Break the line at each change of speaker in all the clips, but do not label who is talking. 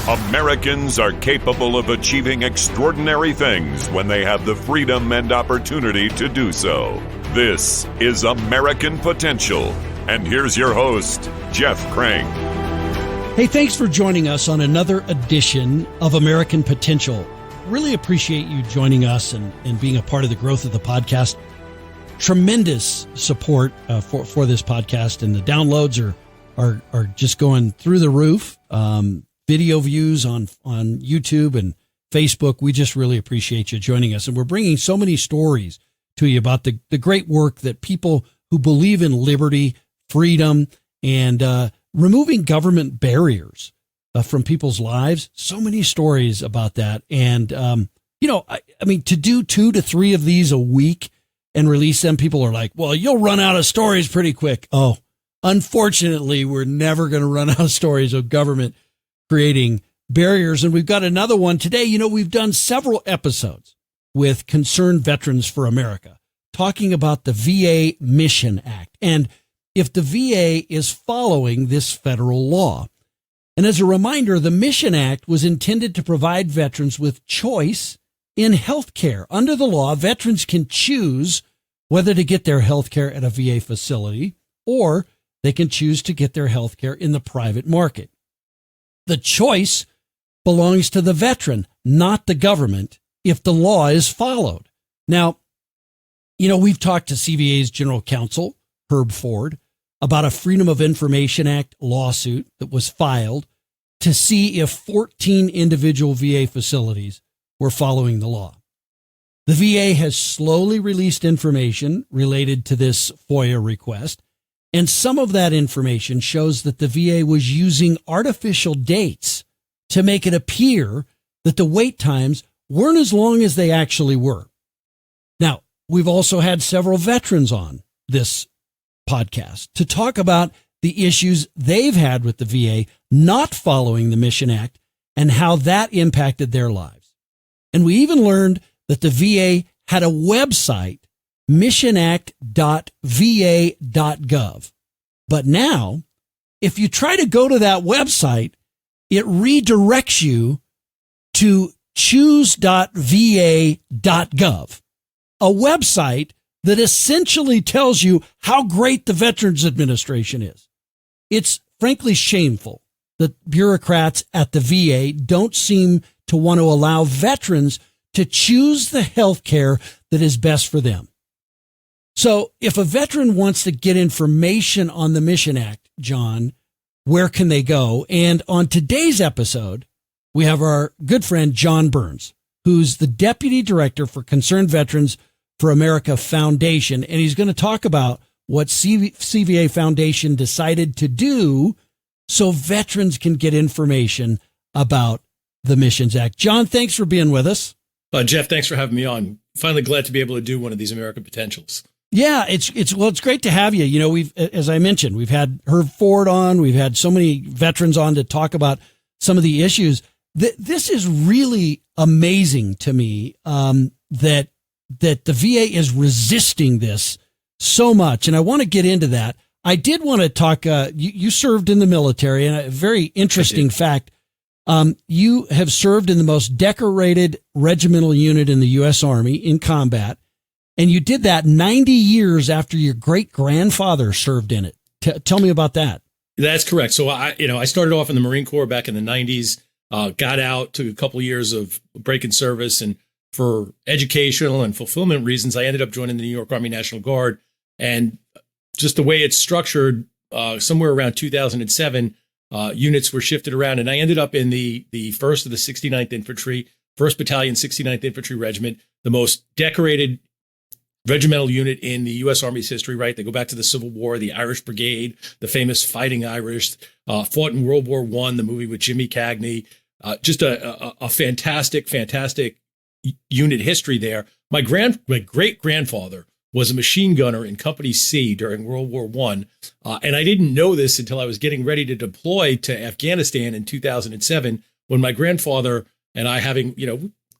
Americans are capable of achieving extraordinary things when they have the freedom and opportunity to do so. This is American Potential. And here's your host, Jeff Crank.
Hey, thanks for joining us on another edition of American Potential. Really appreciate you joining us and being a part of the growth of the podcast. Tremendous support for this podcast, and the downloads are just going through the roof. Video views on YouTube and Facebook. We just really appreciate you joining us. And we're bringing so many stories to you about the great work that people who believe in liberty, freedom, and removing government barriers from people's lives. So many stories about that. And, I mean, to do 2 to 3 of these a week and release them, people are like, well, you'll run out of stories pretty quick. Oh, unfortunately, we're never going to run out of stories of government creating barriers. And we've got another one today. You know, we've done several episodes with Concerned Veterans for America talking about the VA Mission Act and if the VA is following this federal law. And as a reminder, the Mission Act was intended to provide veterans with choice in health care. Under the law, veterans can choose whether to get their health care at a VA facility or they can choose to get their health care in the private market. The choice belongs to the veteran, not the government, if the law is followed. Now, you know, we've talked to CVA's General Counsel, Herb Ford, about a Freedom of Information Act lawsuit that was filed to see if 14 individual VA facilities were following the law. The VA has slowly released information related to this FOIA request, and some of that information shows that the VA was using artificial dates to make it appear that the wait times weren't as long as they actually were. Now, we've also had several veterans on this podcast to talk about the issues they've had with the VA not following the Mission Act and how that impacted their lives. And we even learned that the VA had a website, missionact.va.gov. But now, if you try to go to that website, it redirects you to choose.va.gov, a website that essentially tells you how great the Veterans Administration is. It's frankly shameful that bureaucrats at the VA don't seem to want to allow veterans to choose the health care that is best for them. So if a veteran wants to get information on the Mission Act, John, where can they go? And on today's episode, we have our good friend John Byrnes, who's the Deputy Director for Concerned Veterans for America Foundation. And he's going to talk about what CVA Foundation decided to do so veterans can get information about the Missions Act. John, thanks for being with us.
Jeff, thanks for having me on. Finally glad to be able to do one of these American Potentials.
Yeah, it's great to have you. You know, as I mentioned, we've had Herb Ford on, we've had so many veterans on to talk about some of the issues. This is really amazing to me, that the VA is resisting this so much. And I want to get into that. I did want to talk, you served in the military, and a very interesting fact, you have served in the most decorated regimental unit in the U.S. Army in combat, and you did that 90 years after your great-grandfather served in it. Tell me about that.
That's correct. So I started off in the Marine Corps back in the 90s, got out, took a couple of years of break in service, and for educational and fulfillment reasons, I ended up joining the New York Army National Guard. And just the way it's structured, somewhere around 2007, units were shifted around, and I ended up in the 1st of the 69th Infantry, 1st Battalion, 69th Infantry Regiment, the most decorated regimental unit in the U.S. Army's history, right? They go back to the Civil War, the Irish Brigade, the famous Fighting Irish, fought in World War I, the movie with Jimmy Cagney, just a fantastic unit history there. My great-grandfather was a machine gunner in Company C during World War I. And I didn't know this until I was getting ready to deploy to Afghanistan in 2007, when my grandfather and I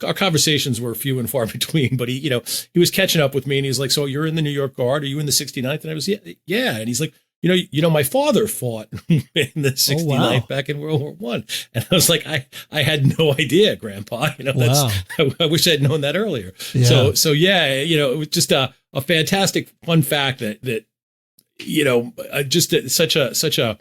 our conversations were few and far between, but he was catching up with me, and he was like, so you're in the New York Guard? Are you in the 69th? And I was, yeah. And he's like, my father fought in the 69th back in World War One. And I was like, I had no idea, Grandpa. I wish I had known that earlier. Yeah. So yeah, it was just a fantastic fun fact that just such a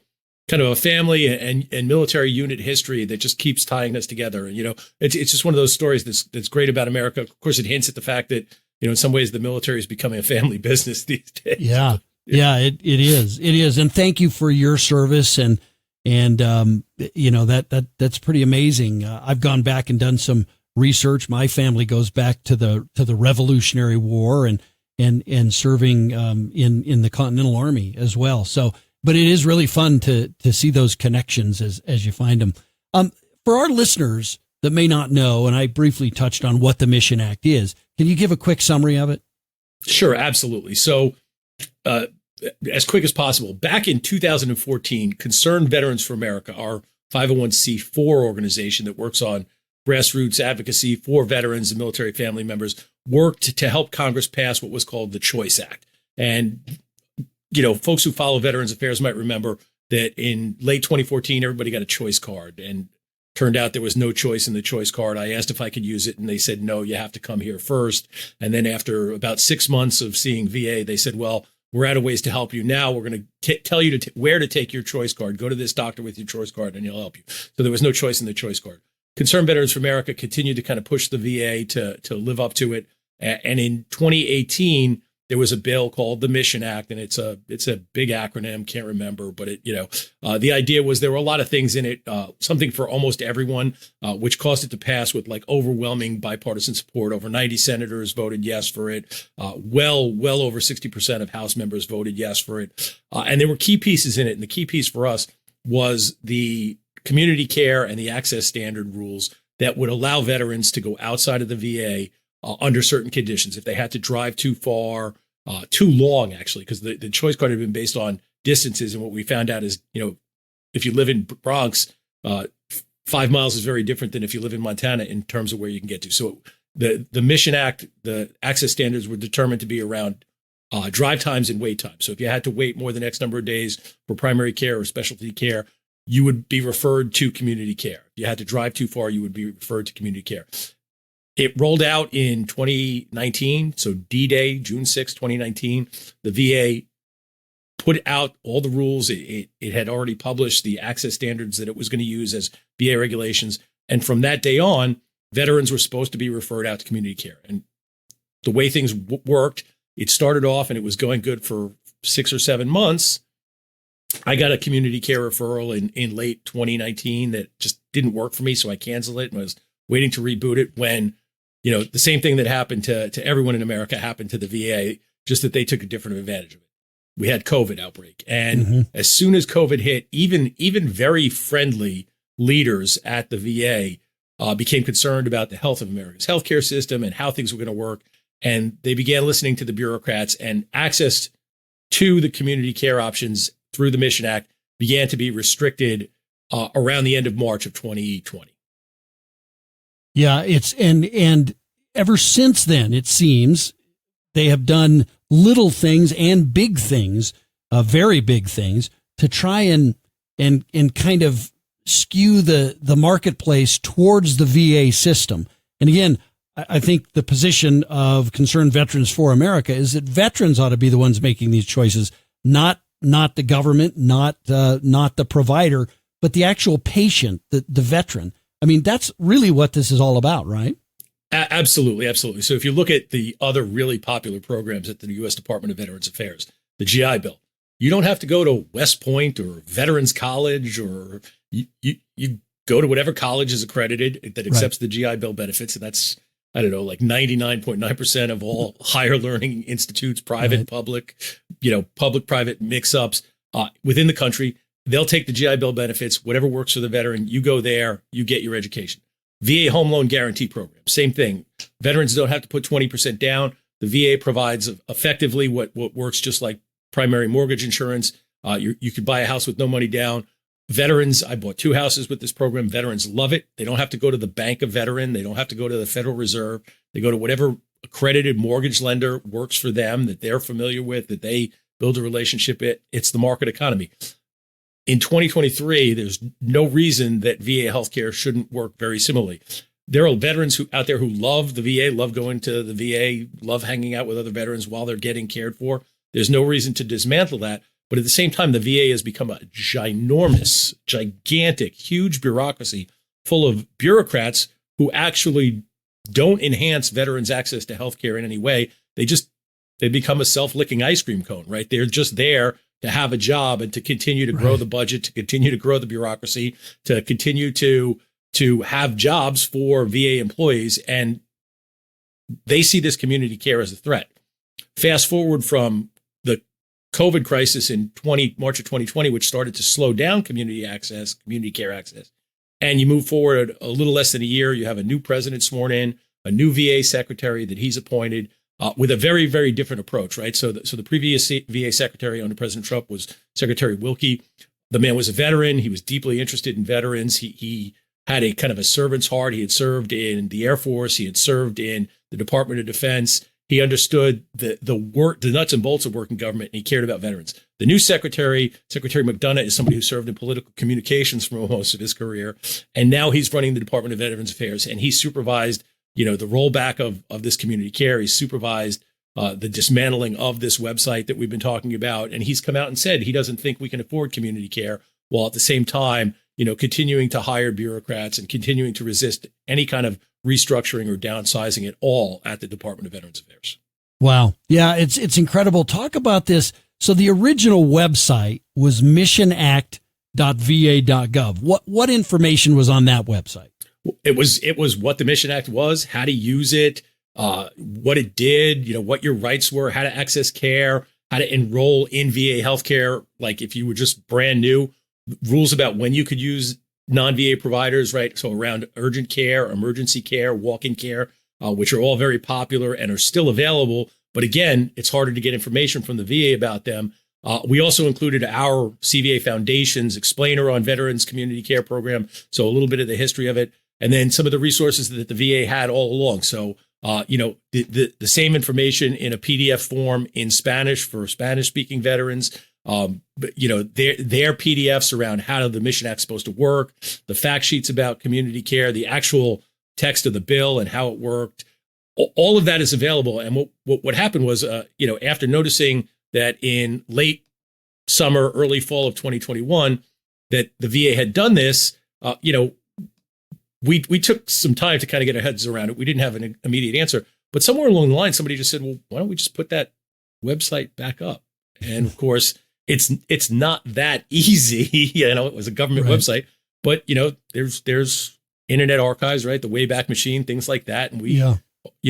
kind of a family and military unit history that just keeps tying us together. And, it's just one of those stories that's great about America. Of course, it hints at the fact that, in some ways the military is becoming a family business these days.
Yeah. Yeah, it is. It is. And thank you for your service. And that's pretty amazing. I've gone back and done some research. My family goes back to the Revolutionary War and serving in the Continental Army as well. So, but it is really fun to see those connections as you find them. For our listeners that may not know, and I briefly touched on what the Mission Act is, can you give a quick summary of it?
Sure, absolutely. So, as quick as possible, back in 2014, Concerned Veterans for America, our 501c4 organization that works on grassroots advocacy for veterans and military family members, worked to help Congress pass what was called the Choice Act. And, folks who follow Veterans Affairs might remember that in late 2014, everybody got a choice card, and turned out there was no choice in the choice card. I asked if I could use it, and they said, no, you have to come here first. And then after about 6 months of seeing VA, they said, well, we're out of ways to help you. Now we're going to tell you where to take your choice card. Go to this doctor with your choice card and he'll help you. So there was no choice in the choice card. Concerned Veterans for America continued to kind of push the VA to live up to it. And in 2018, there was a bill called the Mission Act, and it's a big acronym. Can't remember, but the idea was there were a lot of things in it, something for almost everyone, which caused it to pass with like overwhelming bipartisan support. Over 90 senators voted yes for it. Well over 60% of House members voted yes for it. And there were key pieces in it. And the key piece for us was the community care and the access standard rules that would allow veterans to go outside of the VA under certain conditions. If they had to drive too far, too long, actually, because the choice card had been based on distances. And what we found out is, if you live in Bronx, 5 miles is very different than if you live in Montana in terms of where you can get to. So the Mission Act, the access standards were determined to be around drive times and wait times. So if you had to wait more than X number of days for primary care or specialty care, you would be referred to community care. If you had to drive too far, you would be referred to community care. It rolled out in 2019, so D-Day, June 6, 2019. The VA put out all the rules. It had already published the access standards that it was going to use as VA regulations. And from that day on, veterans were supposed to be referred out to community care. And the way things worked, it started off and it was going good for 6 or 7 months. I got a community care referral in late 2019 that just didn't work for me, so I canceled it and was waiting to reboot it when the same thing that happened to everyone in America happened to the VA, just that they took a different advantage of it. We had COVID outbreak. And as soon as COVID hit, even very friendly leaders at the VA became concerned about the health of America's healthcare system and how things were going to work. And they began listening to the bureaucrats, and access to the community care options through the Mission Act began to be restricted around the end of March of 2020.
Yeah, and ever since then, it seems they have done little things and big things, very big things, to try and kind of skew the marketplace towards the VA system. And again, I think the position of Concerned Veterans for America is that veterans ought to be the ones making these choices, not the government, not the provider, but the actual patient, the veteran. I mean, that's really what this is all about, right?
Absolutely. Absolutely. So if you look at the other really popular programs at the U.S. Department of Veterans Affairs, the GI Bill, you don't have to go to West Point or Veterans College, or you go to whatever college is accredited that accepts the GI Bill benefits. And that's, I don't know, like 99.9% of all higher learning institutes, private, public, public-private mix-ups within the country. They'll take the GI Bill benefits, whatever works for the veteran. You go there, you get your education. VA Home Loan Guarantee Program, same thing. Veterans don't have to put 20% down. The VA provides effectively what works just like primary mortgage insurance. You could buy a house with no money down. Veterans, I bought 2 houses with this program. Veterans love it. They don't have to go to the Bank of Veteran. They don't have to go to the Federal Reserve. They go to whatever accredited mortgage lender works for them, that they're familiar with, that they build a relationship. It's the market economy. In 2023, there's no reason that VA healthcare shouldn't work very similarly. There are veterans out there who love the VA, love going to the VA, love hanging out with other veterans while they're getting cared for. There's no reason to dismantle that. But at the same time, the VA has become a gigantic, huge bureaucracy full of bureaucrats who actually don't enhance veterans' access to healthcare in any way. They become a self-licking ice cream cone, right? They're just there to have a job and to continue to grow the budget, to continue to grow the bureaucracy, to continue to have jobs for VA employees. And they see this community care as a threat. Fast forward from the COVID crisis in March of 2020, which started to slow down community care access. And you move forward a little less than a year, you have a new president sworn in, a new VA secretary that he's appointed with a very, very different approach, right? So the previous VA secretary under President Trump was Secretary Wilkie. The man was a veteran. He was deeply interested in veterans. He had a kind of a servant's heart. He had served in the Air Force. He had served in the Department of Defense. He understood the nuts and bolts of working government, and he cared about veterans. The new Secretary McDonough, is somebody who served in political communications for most of his career, and now he's running the Department of Veterans Affairs, and he supervised, the rollback of this community care. He supervised the dismantling of this website that we've been talking about, and he's come out and said he doesn't think we can afford community care, while at the same time, continuing to hire bureaucrats and continuing to resist any kind of restructuring or downsizing at all at the Department of Veterans Affairs.
Wow. Yeah, it's incredible. Talk about this. So the original website was missionact.va.gov. What information was on that website?
It was what the Mission Act was, how to use it, what it did, what your rights were, how to access care, how to enroll in VA healthcare. Like if you were just brand new, rules about when you could use non-VA providers, right? So around urgent care, emergency care, walk-in care, which are all very popular and are still available. But again, it's harder to get information from the VA about them. We also included our CVA Foundation's explainer on Veterans Community Care Program. So a little bit of the history of it. And then some of the resources that the VA had all along. So, the same information in a PDF form in Spanish for Spanish-speaking veterans. But their PDFs around how the Mission Act is supposed to work, the fact sheets about community care, the actual text of the bill and how it worked. All of that is available. And what happened was, after noticing that in late summer, early fall of 2021, that the VA had done this, we took some time to kind of get our heads around it. We didn't have an immediate answer, but somewhere along the line, somebody just said, well, why don't we just put that website back up? And of course, it's not that easy. It was a government website, but there's Internet Archives, right? The Wayback Machine, things like that. And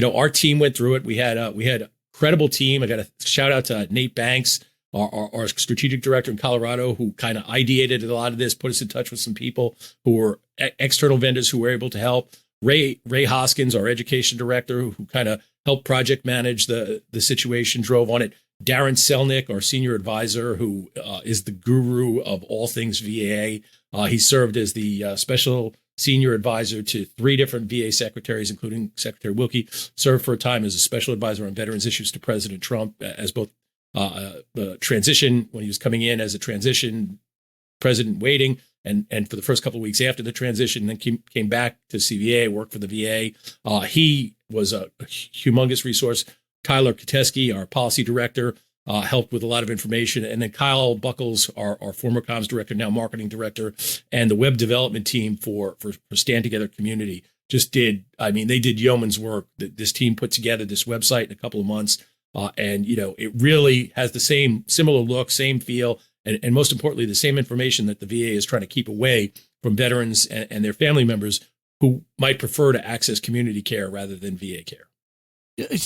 our team went through it. We had a credible team. I got a shout out to Nate Banks, our strategic director in Colorado, who kind of ideated a lot of this, put us in touch with some people who were external vendors who were able to help. Ray Hoskins, our education director, who kind of helped project manage the situation, drove on it. Darren Selnick, our senior advisor, who is the guru of all things VA. He served as the special senior advisor to 3 different VA secretaries, including Secretary Wilkie, served for a time as a special advisor on veterans issues to President Trump, as both the transition, when he was coming in as a transition president waiting, and for the first couple of weeks after the transition, then came back to CVA, worked for the VA. He was a humongous resource. Tyler Kateski, our policy director, helped with a lot of information. And then Kyle Buckles, our former comms director, now marketing director, and the web development team for Stand Together Community they did yeoman's work. This team put together this website in a couple of months. It really has the similar look, same feel, and most importantly, the same information that the VA is trying to keep away from veterans and their family members who might prefer to access community care rather than VA care.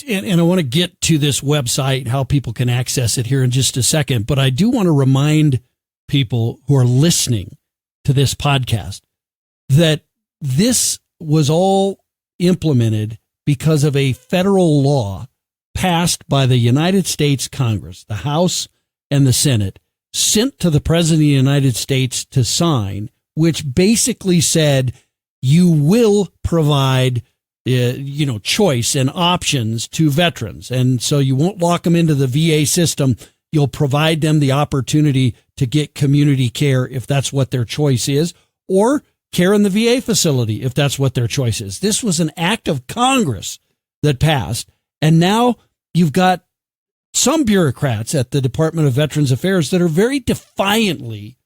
And I want to get to this website, how people can access it here in just a second. But I do want to remind people who are listening to this podcast that this was all implemented because of a federal law passed by the United States Congress, the House and the Senate, sent to the President of the United States to sign, which basically said you will provide choice and options to veterans. And so you won't lock them into the VA system. You'll provide them the opportunity to get community care if that's what their choice is, or care in the VA facility if that's what their choice is. This was an act of Congress that passed. And now you've got some bureaucrats at the Department of Veterans Affairs that are very defiantly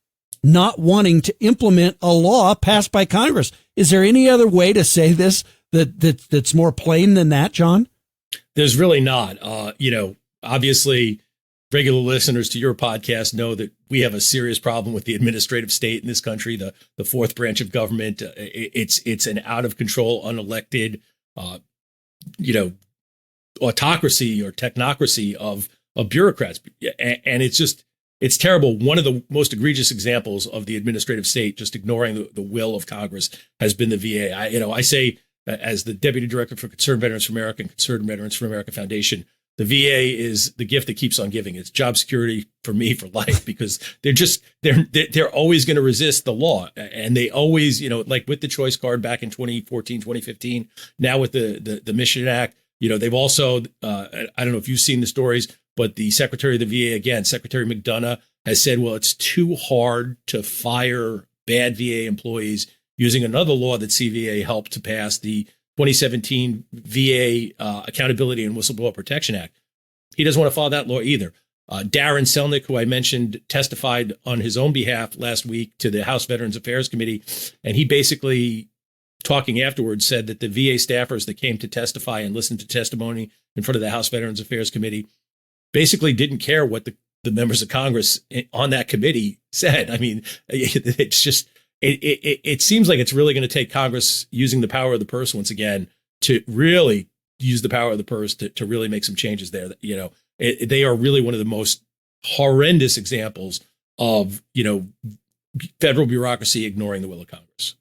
not wanting to implement a law passed by Congress. Is there any other way to say this that's more plain than that, John?
There's really not. Obviously, regular listeners to your podcast know that we have a serious problem with the administrative state in this country, the fourth branch of government. It's an out of control, unelected, autocracy or technocracy of bureaucrats. And it's terrible. One of the most egregious examples of the administrative state just ignoring the will of Congress has been the VA. I say, as the deputy director for Concerned Veterans for America and Concerned Veterans for America Foundation, the VA is the gift that keeps on giving. It's job security for me for life, because they're always going to resist the law. And they always, like with the choice card back in 2014, 2015, now with the Mission Act, they've also, I don't know if you've seen the stories, but the Secretary of the VA, again, Secretary McDonough, has said, well, it's too hard to fire bad VA employees using another law that CVA helped to pass, the 2017 VA Accountability and Whistleblower Protection Act. He doesn't want to follow that law either. Darren Selnick, who I mentioned, testified on his own behalf last week to the House Veterans Affairs Committee. And he basically, talking afterwards, said that the VA staffers that came to testify and listen to testimony in front of the House Veterans Affairs Committee basically didn't care what the members of Congress on that committee said. I mean, it's just, it seems like it's really going to take Congress using the power of the purse once again to really use the power of the purse to really make some changes there. They are really one of the most horrendous examples of, federal bureaucracy ignoring the will of Congress.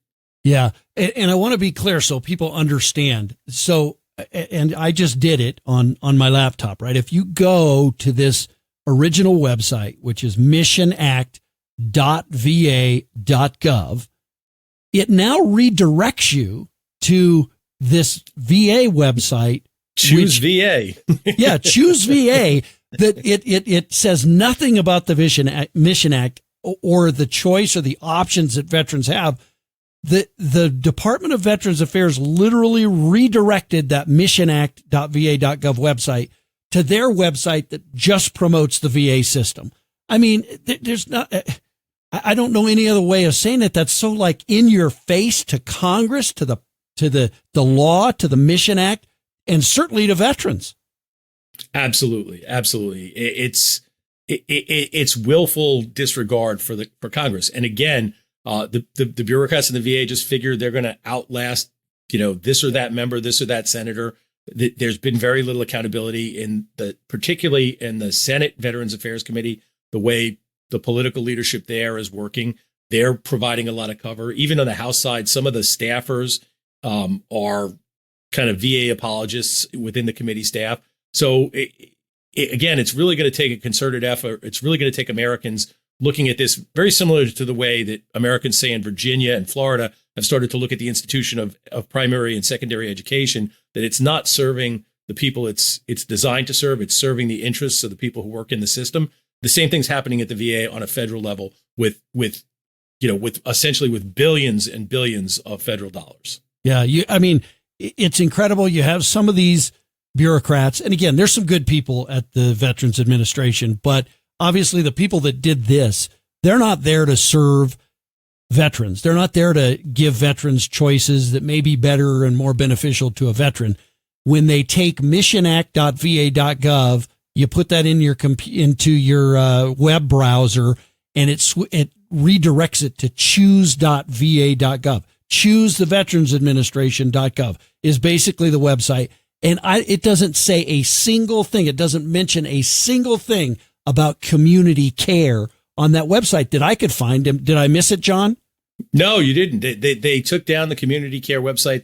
Yeah. And I want to be clear so people understand. So, and I just did it on my laptop, right? If you go to this original website, which is missionact.va.gov, it now redirects you to this VA website.
Choose VA.
Yeah, choose VA. That it says nothing about the Mission Act or the choice or the options that veterans have. The Department of Veterans Affairs literally redirected that missionact.va.gov website to their website that just promotes the VA system. I mean, there's not, I don't know any other way of saying it. That's so like in your face to Congress, to the law, to the Mission Act, and certainly to veterans.
Absolutely. Absolutely. It's willful disregard for Congress. And again, the bureaucrats in the VA just figure they're going to outlast, this or that member, this or that senator. There's been very little accountability particularly in the Senate Veterans Affairs Committee, the way the political leadership there is working. They're providing a lot of cover. Even on the House side, some of the staffers are kind of VA apologists within the committee staff. So again, it's really going to take a concerted effort. It's really going to take Americans looking at this very similar to the way that Americans, say, in Virginia and Florida have started to look at the institution of primary and secondary education, that it's not serving the people it's designed to serve. It's serving the interests of the people who work in the system. The same thing's happening at the VA on a federal level with essentially with billions and billions of federal dollars. Yeah.
It's incredible. You have some of these bureaucrats, and again, there's some good people at the Veterans Administration, but obviously the people that did this, they're not there to serve veterans. They're not there to give veterans choices that may be better and more beneficial to a veteran. When they take missionact.va.gov, you put that into your web browser, and it redirects it to choose.va.gov. ChooseTheVeteransAdministration.gov is basically the website. And it doesn't say a single thing. It doesn't mention a single thing about community care on that website that I could find. Did I miss it, John?
No, you didn't. They took down the community care website.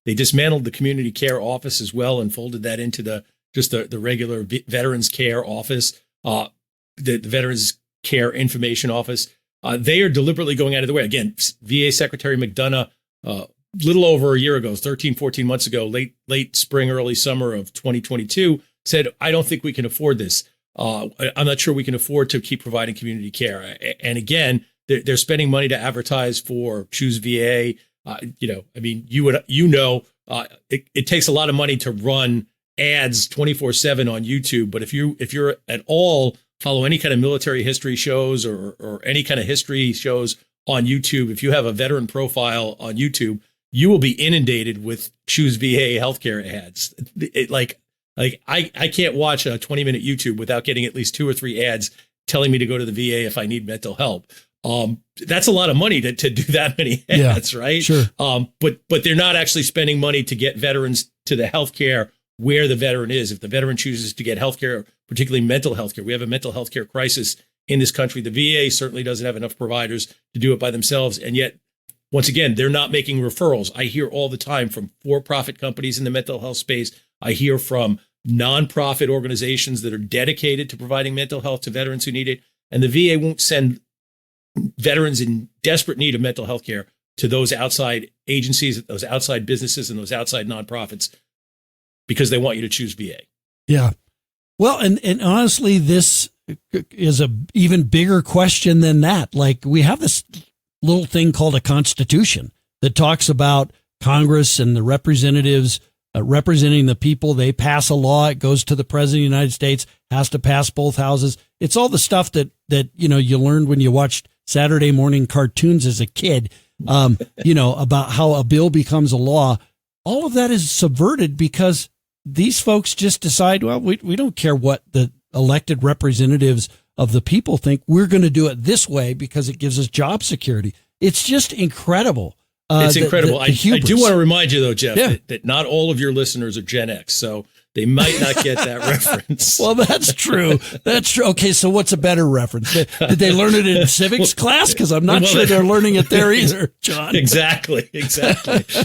They dismantled the community care office as well and folded that into the regular Veterans Care office, the Veterans Care Information Office. They are deliberately going out of the way. Again, VA Secretary McDonough, little over a year ago, 13, 14 months ago, late spring, early summer of 2022, said, I don't think we can afford this. I'm not sure we can afford to keep providing community care. And again, they're spending money to advertise for Choose VA. It takes a lot of money to run ads 24/7 on YouTube. But if you're at all follow any kind of military history shows or any kind of history shows on YouTube, if you have a veteran profile on YouTube, you will be inundated with Choose VA healthcare ads. I can't watch a 20-minute YouTube without getting at least 2 or 3 ads telling me to go to the VA if I need mental help. That's a lot of money to do that many ads, right?
Sure.
But they're not actually spending money to get veterans to the healthcare where the veteran is. If the veteran chooses to get healthcare, particularly mental health care, we have a mental health care crisis in this country. The VA certainly doesn't have enough providers to do it by themselves. And yet, once again, they're not making referrals. I hear all the time from for-profit companies in the mental health space. I hear from nonprofit organizations that are dedicated to providing mental health to veterans who need it. And the VA won't send veterans in desperate need of mental health care to those outside agencies, those outside businesses, and those outside nonprofits because they want you to choose VA.
Yeah. Well, and honestly, this is a even bigger question than that. Like, we have this little thing called a constitution that talks about Congress and the representatives representing the people. They pass a law. It goes to the president of the United States, has to pass both houses. It's all the stuff that you learned when you watched Saturday morning cartoons as a kid, about how a bill becomes a law. All of that is subverted because these folks just decide, well, we don't care what the elected representatives of the people think. We're going to do it this way because it gives us job security. It's just incredible.
It's incredible. I do want to remind you, though, Jeff, that not all of your listeners are Gen X, so they might not get that reference.
Well, that's true. That's true. Okay, so what's a better reference? Did they learn it in civics class? Because I'm not sure they're learning it there either, John.
Exactly.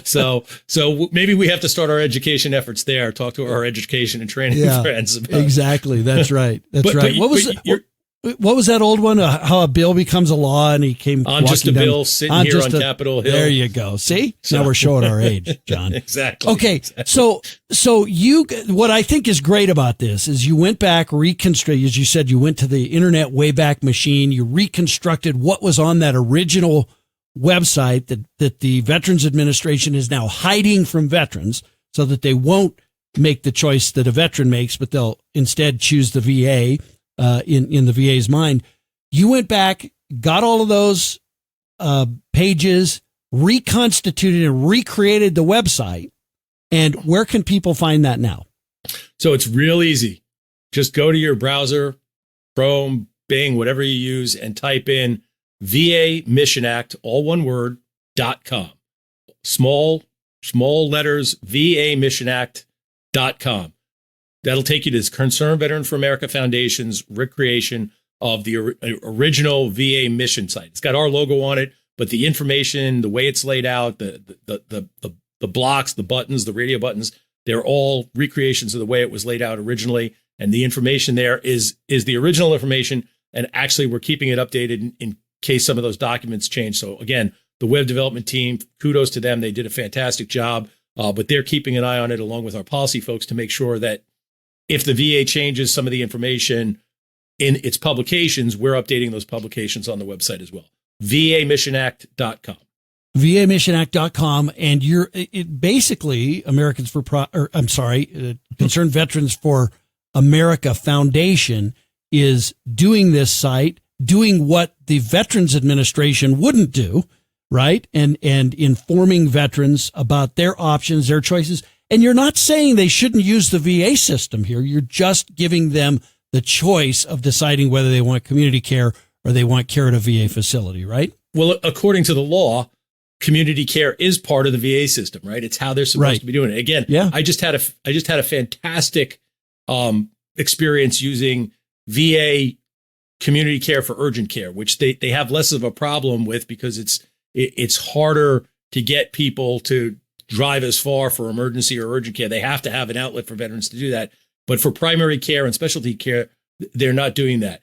So maybe we have to start our education efforts there. Talk to our education and training friends.
Exactly. That's right. Right. What was that old one? How a bill becomes a law, and he came.
I'm just a bill sitting here on Capitol Hill.
There you go. See, now we're showing our age, John.
Exactly.
Okay, exactly. So what I think is great about this is you went back, reconstructed, as you said, you went to the Internet Wayback Machine, you reconstructed what was on that original website that the Veterans Administration is now hiding from veterans, so that they won't make the choice that a veteran makes, but they'll instead choose the VA. In the VA's mind, you went back, got all of those pages, reconstituted and recreated the website. And where can people find that now?
So it's real easy. Just go to your browser, Chrome, Bing, whatever you use, and type in VA Mission Act, all one word, .com. Small letters, VAMissionAct.com. That'll take you to this Concerned Veterans for America Foundation's recreation of the original VA mission site. It's got our logo on it, but the information, the way it's laid out, the blocks, the buttons, the radio buttons, they're all recreations of the way it was laid out originally. And the information there is the original information. And actually, we're keeping it updated in case some of those documents change. So again, the web development team, kudos to them. They did a fantastic job, but they're keeping an eye on it along with our policy folks to make sure that if the VA changes some of the information in its publications, we're updating those publications on the website as well. VAMissionAct.com.
VAMissionAct.com. And you're basically Concerned Veterans for America Foundation is doing this site, doing what the Veterans Administration wouldn't do, right? And informing veterans about their options, their choices. And you're not saying they shouldn't use the VA system here. You're just giving them the choice of deciding whether they want community care or they want care at a VA facility, right?
Well, according to the law, community care is part of the VA system, right? It's how they're supposed to be doing it. Again, I just had a fantastic experience using VA community care for urgent care, which they have less of a problem with because it's harder to get people to drive as far for emergency or urgent care. They have to have an outlet for veterans to do that. But for primary care and specialty care, they're not doing that.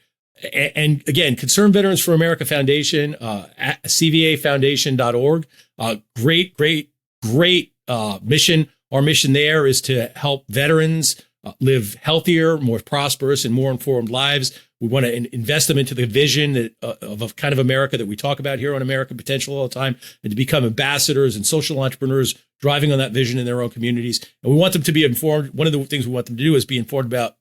And again, Concerned Veterans for America Foundation, at cvafoundation.org. Great mission. Our mission there is to help veterans live healthier, more prosperous, and more informed lives. We want to invest them into the vision of a kind of America that we talk about here on American Potential all the time, and to become ambassadors and social entrepreneurs driving on that vision in their own communities. And we want them to be informed. One of the things we want them to do is be informed about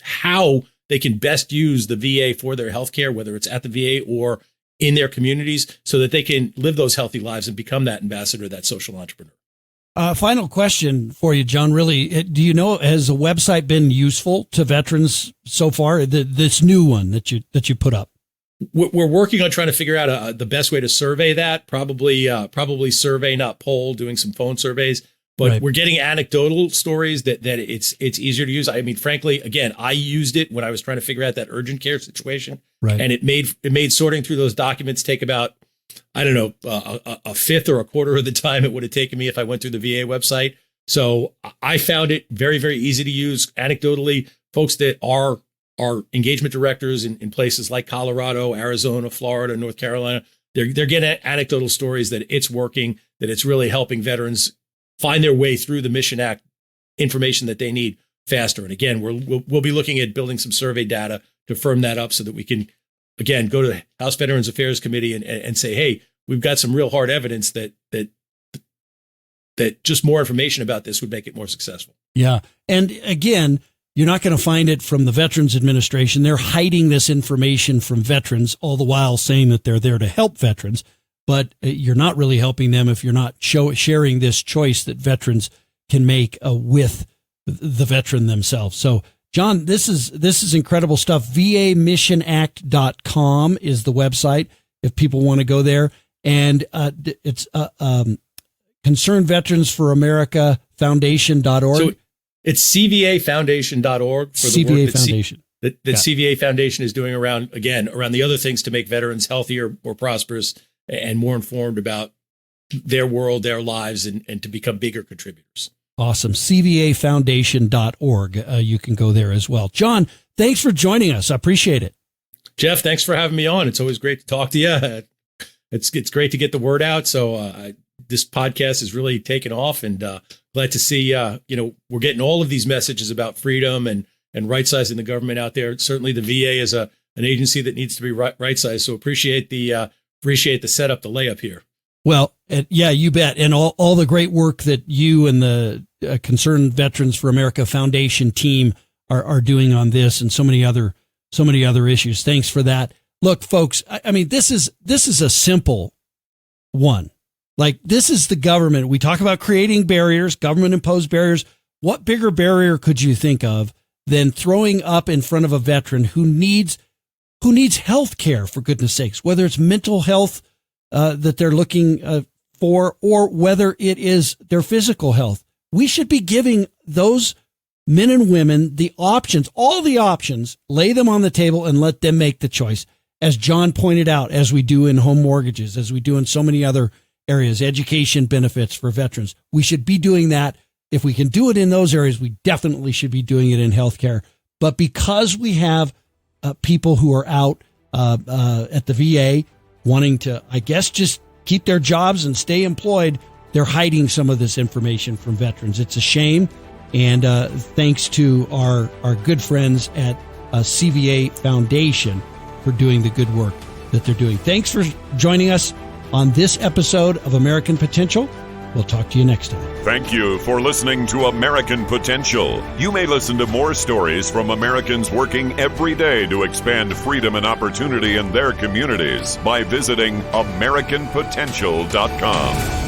how they can best use the VA for their healthcare, whether it's at the VA or in their communities, so that they can live those healthy lives and become that ambassador, that social entrepreneur.
Final question for you, John. Really, do you know, has the website been useful to veterans so far? This new one that you put up.
We're working on trying to figure out the best way to survey that. Probably survey, not poll. Doing some phone surveys, but right. We're getting anecdotal stories that it's easier to use. I mean, frankly, again, I used it when I was trying to figure out that urgent care situation, right. And it made sorting through those documents take about, I don't know, a fifth or a quarter of the time it would have taken me if I went through the VA website. So I found it very, very easy to use. Anecdotally, folks that are engagement directors in places like Colorado, Arizona, Florida, North Carolina, they're getting anecdotal stories that it's working, that it's really helping veterans find their way through the Mission Act information that they need faster. And again, we'll be looking at building some survey data to firm that up so that we can, again, go to the House Veterans Affairs Committee and say, hey, we've got some real hard evidence that just more information about this would make it more successful.
Yeah. And again, you're not going to find it from the Veterans Administration. They're hiding this information from veterans, all the while saying that they're there to help veterans. But you're not really helping them if you're not sharing this choice that veterans can make with the veteran themselves. So, John, this is incredible stuff. VAMissionact.com is the website if people want to go there. And it's Concerned Veterans for America Foundation.org. So
it's CVAFoundation.org for the
CVA
work
Foundation.
that CVA Foundation is doing around the other things to make veterans healthier, more prosperous, and more informed about their world, their lives, and to become bigger contributors.
Awesome. CVAFoundation.org. You can go there as well. John, thanks for joining us. I appreciate it.
Jeff, thanks for having me on. It's always great to talk to you. It's great to get the word out. So this podcast has really taken off, and glad to see, we're getting all of these messages about freedom and right-sizing the government out there. Certainly the VA is an agency that needs to be right-sized. So appreciate the setup, the layup here.
Well, yeah, you bet. And all the great work that you and the Concerned Veterans for America Foundation team are doing on this and so many other issues. Thanks for that. Look, folks, I mean, this is a simple one. Like, this is the government. We talk about creating barriers, government imposed barriers. What bigger barrier could you think of than throwing up in front of a veteran who needs health care, for goodness sakes, whether it's mental health that they're looking for, or whether it is their physical health. We should be giving those men and women the options, all the options, lay them on the table and let them make the choice. As John pointed out, as we do in home mortgages, as we do in so many other areas, education benefits for veterans. We should be doing that. If we can do it in those areas, we definitely should be doing it in healthcare. But because we have people who are out at the VA wanting to, I guess, just keep their jobs and stay employed, they're hiding some of this information from veterans. It's a shame. And thanks to our good friends at CVA Foundation for doing the good work that they're doing. Thanks for joining us on this episode of American Potential. We'll talk to you next time.
Thank you for listening to American Potential. You may listen to more stories from Americans working every day to expand freedom and opportunity in their communities by visiting AmericanPotential.com.